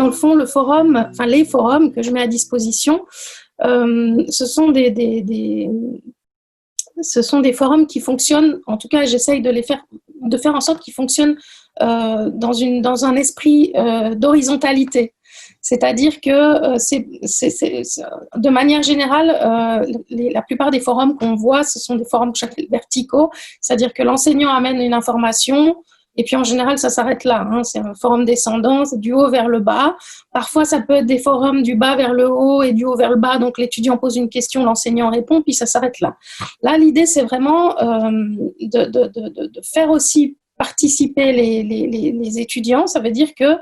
le fond, le forum, enfin les forums que je mets à disposition, ce sont des forums qui fonctionnent, en tout cas j'essaye de faire en sorte qu'ils fonctionnent dans un esprit d'horizontalité. C'est-à-dire que de manière générale, la plupart des forums qu'on voit, ce sont des forums verticaux, c'est-à-dire que l'enseignant amène une information, et puis en général, ça s'arrête là. C'est un forum descendant, c'est du haut vers le bas. Parfois, ça peut être des forums du bas vers le haut et du haut vers le bas. Donc, l'étudiant pose une question, l'enseignant répond, puis ça s'arrête là. Là, l'idée, c'est vraiment de faire aussi participer les étudiants. Ça veut dire que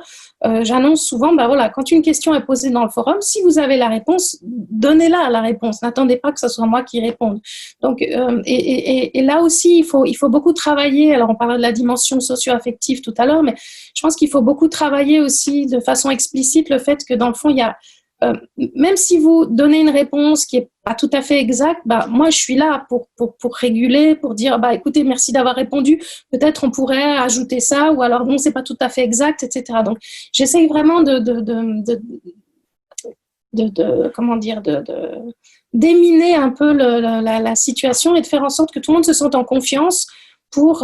j'annonce souvent, voilà, quand une question est posée dans le forum, si vous avez la réponse, donnez-la la réponse. N'attendez pas que ce soit moi qui réponde. Donc, et là aussi, il faut beaucoup travailler. Alors, on parlait de la dimension socio-affective tout à l'heure, mais je pense qu'il faut beaucoup travailler aussi de façon explicite le fait que dans le fond, il y a même si vous donnez une réponse qui est pas tout à fait exacte, moi je suis là pour réguler, pour dire écoutez, merci d'avoir répondu, peut-être on pourrait ajouter ça, ou alors non, c'est pas tout à fait exact, etc. Donc j'essaye vraiment d'éminer un peu la situation et de faire en sorte que tout le monde se sente en confiance pour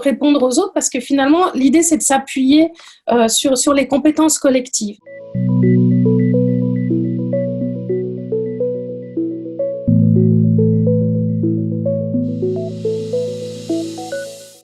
répondre aux autres, parce que finalement l'idée c'est de s'appuyer sur les compétences collectives.